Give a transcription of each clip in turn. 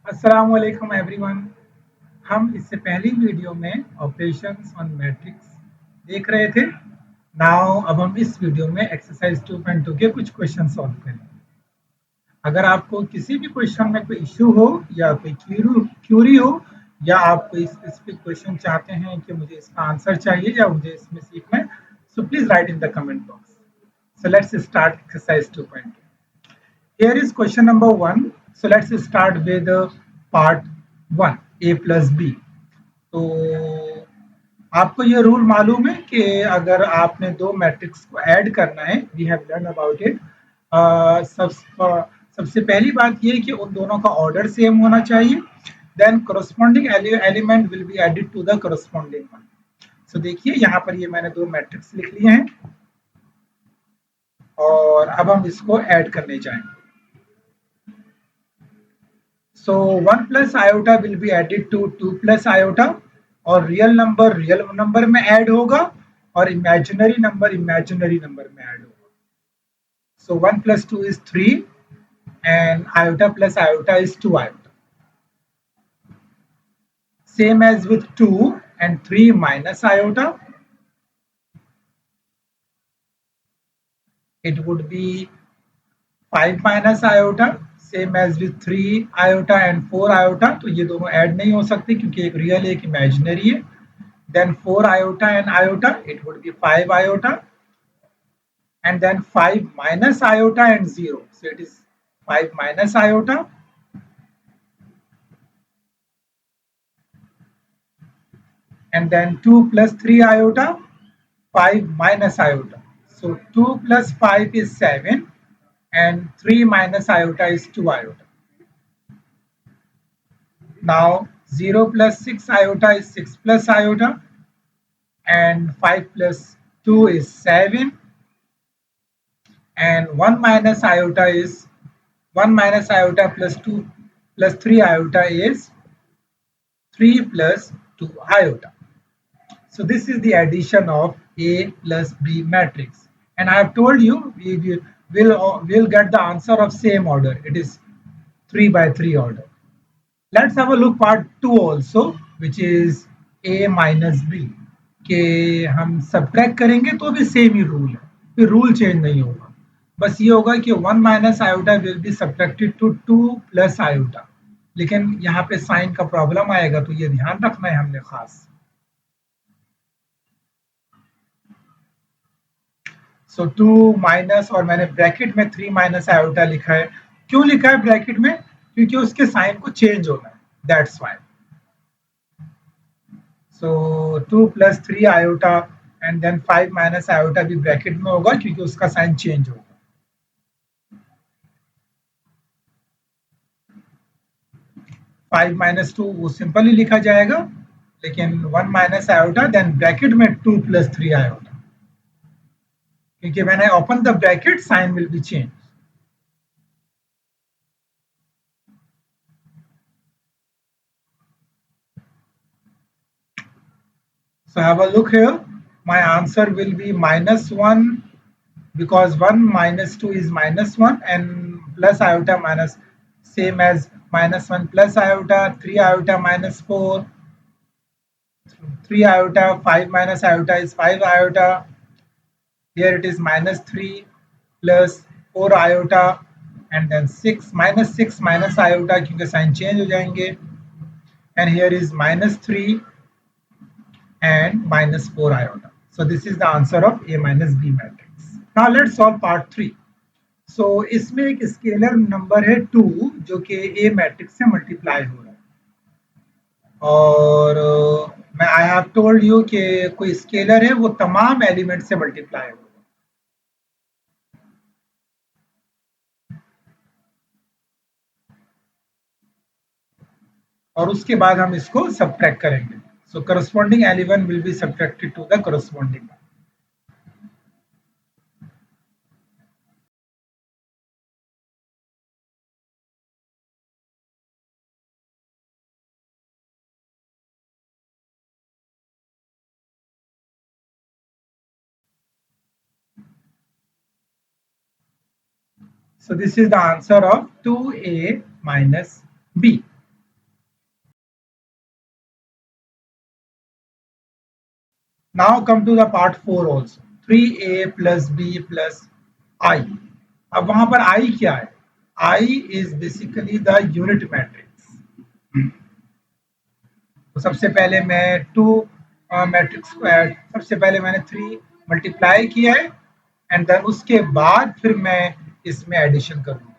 अस्सलाम वालेकुम एवरीवन। हम इससे पहली वीडियो में ऑपरेशंस ऑन मैट्रिक्स देख रहे थे। नाउ अब हम इस वीडियो में एक्सरसाइज 2.2 के कुछ क्वेश्चन सॉल्व करेंगे। अगर आपको किसी भी क्वेश्चन में कोई इश्यू हो या कोई क्यूरी हो या आप कोई स्पेसिफिक क्वेश्चन चाहते हैं कि मुझे इसका आंसर चाहिए या मुझे इसमें सीखना है, so please right in the comment box. So let's start exercise 2.2। Here is question number 1. So let's start with part 1, a plus b. तो आपको ये रूल मालूम है कि अगर आपने दो मैट्रिक्स को ऐड करना है, we have learn about it. सबसे पहली बात ये कि उन दोनों का ऑर्डर सेम होना चाहिए। Then corresponding element will be added to the corresponding one. So देखिए यहाँ पर ये मैंने दो मैट्रिक्स लिख लिए हैं और अब हम इसको ऐड करने जाएंगे। So 1 plus iota will be added to 2 plus iota और रियल नंबर में ऐड होगा और इमेजिनरी नंबर में ऐड होगा। So 1 plus 2 is 3 and iota plus iota is 2 iota. Same as with 2 and 3 minus iota, it would be 5 minus iota. Same as with 3 iota and 4 iota, तो ये दोनों add नहीं हो सकते क्योंकि एक रियल एक इमेजिनरी है। Then 4 iota and iota, it would be 5 iota, and then 5 minus iota and 0, so it is 5 minus iota, and then 2 plus 3 iota, 5 minus iota, so 2 plus 5 is 7 and 3 minus iota is 2 iota. Now 0 plus 6 iota is 6 plus iota, and 5 plus 2 is 7, and 1 minus iota is 1 minus iota plus 2 plus 3 iota is 3 plus 2 iota. So this is the addition of A plus B matrix, and I have told you we will get the answer of same order. It is 3 by 3 order. Let's have a look part 2 also, which is A minus B. के हम subtract करेंगे तो भी same ही rule है, फिर rule change नहीं होगा। बस ये होगा कि 1 minus iota will be subtracted to 2 plus iota, लेकिन यहाँ पे साइन का प्रॉब्लम आएगा तो ये ध्यान रखना है हमने खास। सो 2 माइनस और मैंने ब्रैकेट में 3 माइनस आयोटा लिखा है। क्यों लिखा है ब्रैकेट में? क्योंकि उसके साइन को चेंज होना है, that's why. So 2 plus 3 iota and then 5 minus iota भी ब्रैकेट में होगा क्योंकि उसका साइन चेंज होगा। 5 माइनस 2 वो सिंपल ही लिखा जाएगा, लेकिन 1 माइनस आयोटा देन ब्रैकेट में 2 प्लस 3 आयोटा, क्योंकि मैंने open the bracket sign will be change. So have a look here. My answer will be -1 because 1 minus 2 is -1 and plus iota minus, same as -1 plus iota, 3 iota minus 4, 3 iota, 5 minus iota is 5 iota. Here it is -3 plus 4 iota and then 6 minus iota क्योंकि sign change हो जाएंगे, and here is -3 and -4 iota. So this is the answer of A minus B matrix. Now let's solve part 3. So इसमें एक scalar number है 2 जो कि A matrix से multiply हो रहा है, और मैं आई हैव टोल्ड यू कि कोई स्केलर है वो तमाम एलिमेंट से मल्टीप्लाई होगा। और उसके बाद हम इसको सब्ट्रैक्ट करेंगे। So corresponding element will be subtracted to the corresponding. So this is the answer of 2A minus B. Now come to the part 4 also. 3a plus b plus I. अब वहां पर I क्या है? I is basically the unit matrix. तो सबसे पहले मैं 2 matrix को ऐड, सबसे पहले मैंने 3 मल्टीप्लाई किया है एंड देन उसके बाद फिर मैं इसमें एडिशन करूंगा.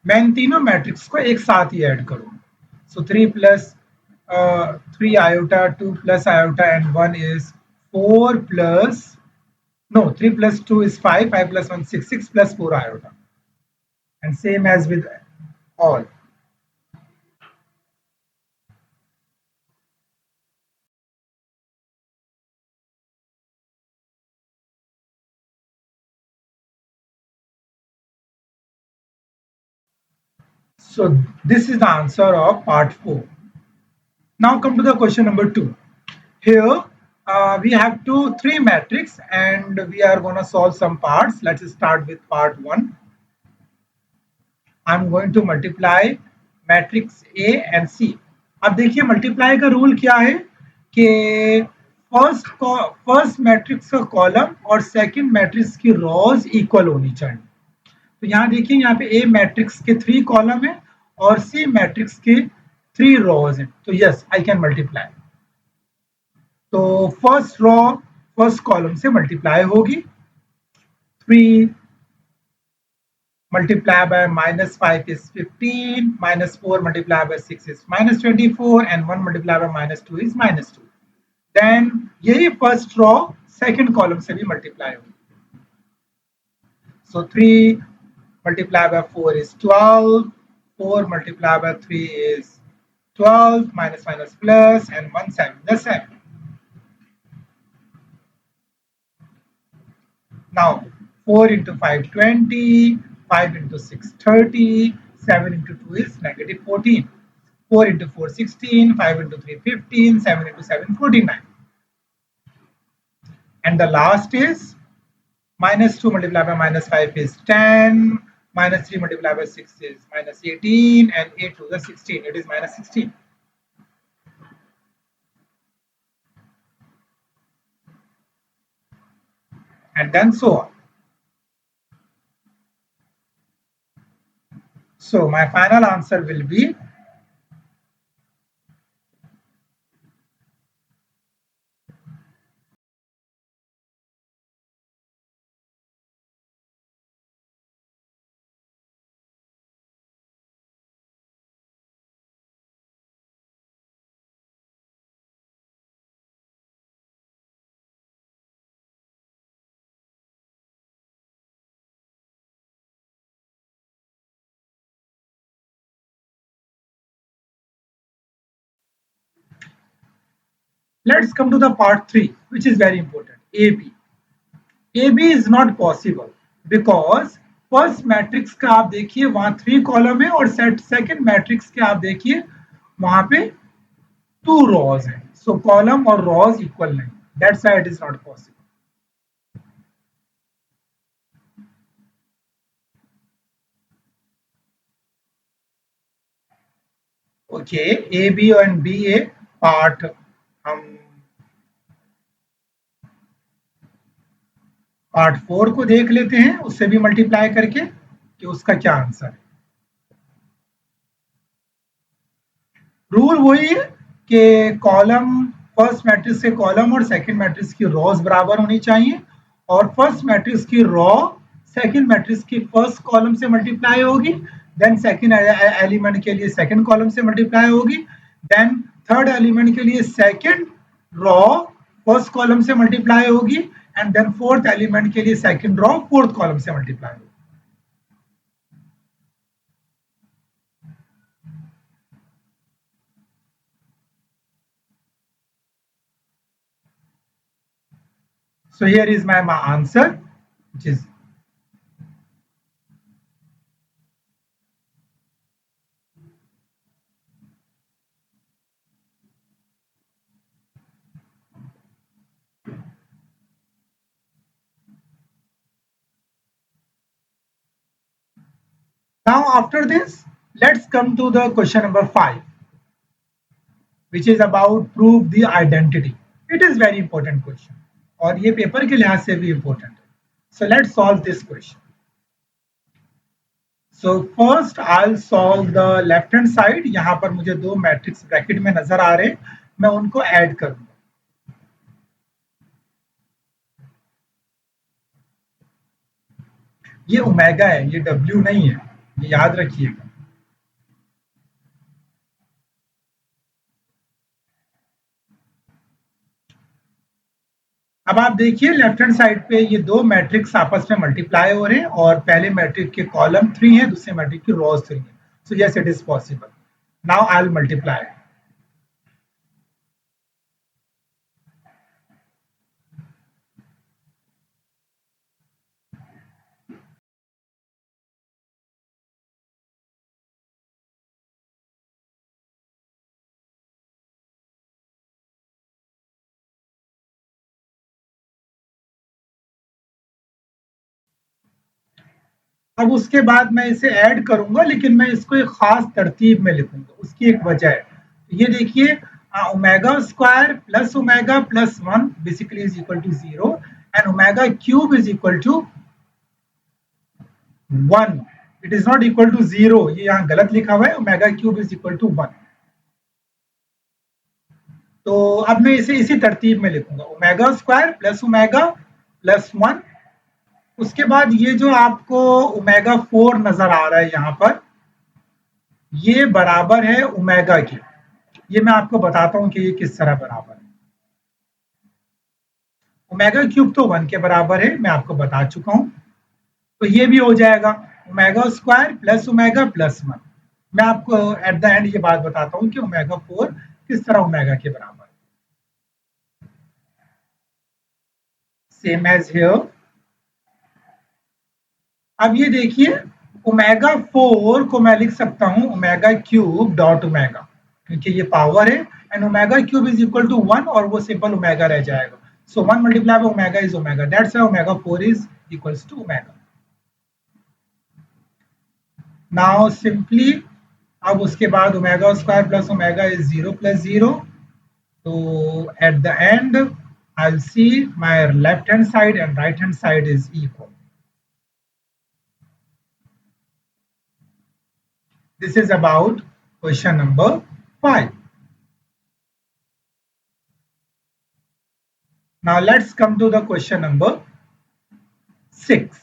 मैं इन तीनों मैट्रिक्स को एक साथ ही ऐड करूंगा. सो 3 plus 3 iota, 2 plus iota and 1 is 4 plus, no, 3 plus 2 is 5, 5 plus 1 6, 6 plus 4 iota, and same as with all. So this is the answer of part 4. Now come to the question number 2. Here we have three matrix and we are going to solve some parts. Let's start with part 1. I'm going to multiply matrix A and C. अब देखिए multiply का rule क्या है कि first matrix का column और second matrix की रोज equal होनी चाहिए. तो यहाँ देखिए, यहाँ पे ए मैट्रिक्स के 3 कॉलम है और सी मैट्रिक्स के 3 रोज हैं. तो यस, आई कैन मल्टीप्लाई. तो फर्स्ट रो फर्स्ट कॉलम से मल्टीप्लाई होगी. 3 multiplied by minus 5 is 15, minus 4 multiplied by 6 is minus 24, and 1 multiplied by minus 2 is minus 2. Then यही first row second column से भी multiply होगी. So 3 multiplied by 4 is 12, 4 multiplied by 3 is 12, minus minus plus, and 1 7, the 7. Now 4 into 5 20, 5 into 6 30, 7 into 2 is negative 14. 4 into 4 16, 5 into 3 15, 7 into 7 49. And the last is minus 2 multiplied by minus 5 is 10, minus 3 multiplied by 6 is minus 18, and 8 to the 16, it is minus 16. And then so on. So my final answer will be let's come to the part 3, which is very important. AB. AB is not possible because first matrix का आप देखिए वहां 3 column है और second matrix के आप देखिए वहां पे 2 rows हैं. So column और rows equal नहीं. That's why it is not possible. Okay, AB and BA part हम पार्ट 4 को देख लेते हैं उससे भी मल्टीप्लाई करके कि उसका क्या आंसर है. रूल वही है कि कॉलम फर्स्ट मैट्रिक्स के कॉलम और सेकंड मैट्रिक्स की रोज बराबर होनी चाहिए और फर्स्ट मैट्रिक्स की रो सेकंड मैट्रिक्स की फर्स्ट कॉलम से मल्टीप्लाई होगी. देन सेकंड एलिमेंट के लिए सेकंड कॉलम से मल्टीप्लाई होगी. देन थर्ड एलिमेंट के लिए सेकंड रो फर्स्ट कॉलम से मल्टीप्लाई होगी एंड देन फोर्थ एलिमेंट के लिए सेकंड रो फोर्थ कॉलम से मल्टीप्लाई होगी. So here is my answer, which is Now after this, let's come to the question number 5, which is about prove the identity. It is very important question और ये paper के लिहाज से भी important है. So let's solve this question. So first I'll solve the left hand side. यहाँ पर मुझे दो मैट्रिक्स ब्रैकेट में नजर आ रहे हैं, मैं उनको ऐड करूंगा. ये ओमेगा है, ये W नहीं है, ये याद रखिएगा. अब आप देखिए लेफ्ट हैंड साइड पे ये दो मैट्रिक्स आपस में मल्टीप्लाई हो रहे हैं और पहले मैट्रिक्स के कॉलम 3 है, दूसरे मैट्रिक्स की रोज 3 है. So yes it is possible. Now I will multiply. अब उसके बाद मैं इसे ऐड करूंगा, लेकिन मैं इसको एक खास तरतीब में लिखूंगा. उसकी एक वजह है. ये देखिए, omega square plus omega plus 1 basically is equal to 0 and omega cube is equal to 1. It is not equal to 0, ये यहाँ गलत लिखा हुआ है. Omega cube is equal to 1. तो अब मैं इसे इसी तरतीब में लिखूंगा. Omega square plus omega plus 1. उसके बाद ये जो आपको ओमेगा 4 नजर आ रहा है यहाँ पर, ये बराबर है ओमेगा के. ये मैं आपको बताता हूं कि ये किस तरह बराबर है. ओमेगा क्यूब तो 1 के बराबर है, मैं आपको बता चुका हूं. तो ये भी हो जाएगा omega square plus omega plus 1. मैं आपको एट द एंड ये बात बताता हूं कि ओमेगा 4 किस तरह ओमेगा के बराबर है. Same as here. अब ये देखिए, ओमेगा 4 को मैं लिख सकता हूं ओमेगा क्यूब डॉट ओमेगा, क्योंकि ये पावर है and omega cube is equal to 1 और वो सिंपल ओमेगा रह जाएगा. So 1 multiply by omega is omega. That's why omega 4 is equals to omega. Now simply अब उसके बाद omega square plus omega is 0 plus 0. तो at the end I will see my left hand side and right hand side is equal. This is about question number 5. Now let's come to the question number 6.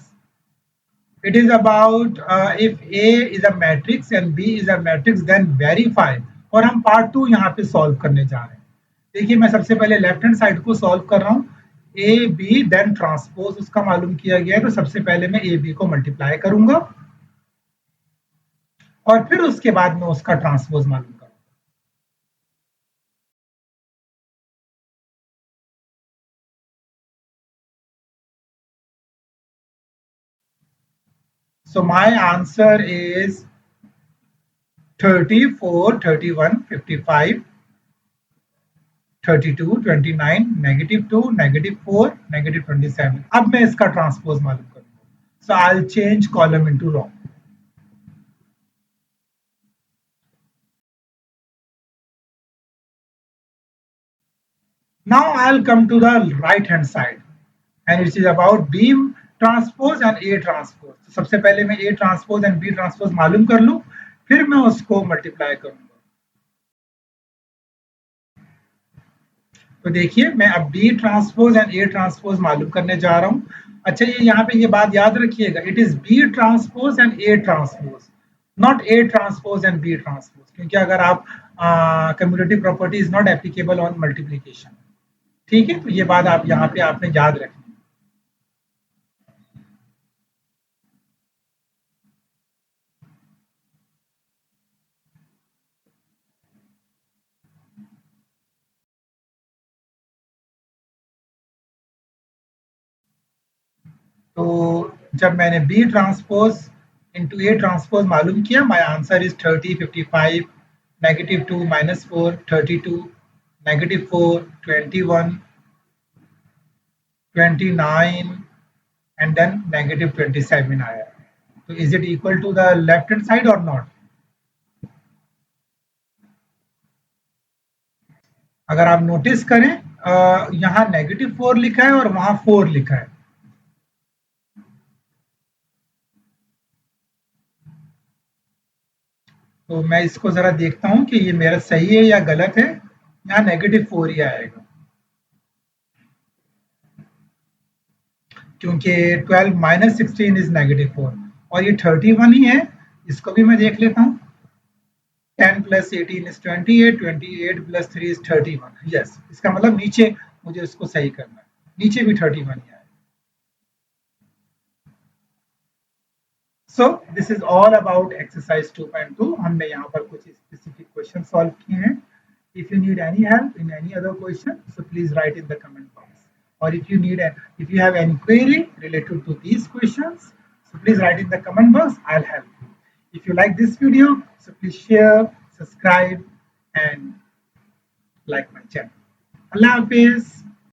It is about if A is a matrix and B is a matrix, then verify. और हम part 2 यहाँ पे solve करने जा रहे हैं. देखिए, मैं सबसे पहले लेफ्ट हैंड साइड को सॉल्व कर रहा हूँ. ए बी देन ट्रांसपोज उसका मालूम किया गया है, तो सबसे पहले मैं ए बी को मल्टीप्लाई करूंगा और फिर उसके बाद में उसका ट्रांसपोज मालूम करूंगा. So my answer is 34, 31, 55, 32, 29, -2, -4, -27. अब मैं इसका ट्रांसपोज मालूम करूंगा. So I'll change column into row. Now I'll come to the right hand side and it is about B transpose and A transpose. तो सबसे पहले मैं A transpose and B transpose मालूम कर लूं, फिर मैं उसको मल्टीप्लाई करूंगा. तो देखिए, मैं अब B transpose and A transpose मालूम करने जा रहा हूं. अच्छा, ये यहाँ पे ये बात याद रखिएगा, it is B transpose and A transpose, not A transpose and B transpose, क्योंकि अगर आप commutative property is not applicable on multiplication. ठीक है, तो ये बात आप यहाँ पे आपने याद रखनी. तो जब मैंने B transpose into A transpose मालूम किया, my answer is 30, 55, -2, -4, 32, -4, 21, 29 and then -27 आया. तो is it equal to the left hand side और नॉट? अगर आप नोटिस करें यहाँ -4 लिखा है और वहां 4 लिखा है। तो मैं इसको जरा देखता हूं कि ये मेरा सही है या गलत है। यहाँ -4 ही आएगा, क्योंकि 12 माइनस 16 इज -4 और ये 31 ही है। इसको भी मैं देख लेता हूँ। 10 plus 18 is 28, 28 plus 3 is 31। Yes, इसका मतलब नीचे मुझे इसको सही करना है, नीचे भी 31 ही आएगा। So this is all about exercise 2.2। हमने यहाँ पर कुछ स्पेसिफिक क्वेश्चन सॉल्व किए हैं। If you need any help in any other question, so please write in the comment box. Or if you have any query related to these questions, so please write in the comment box. I'll help you. If you like this video, so please share, subscribe, and like my channel. Allah Hafiz.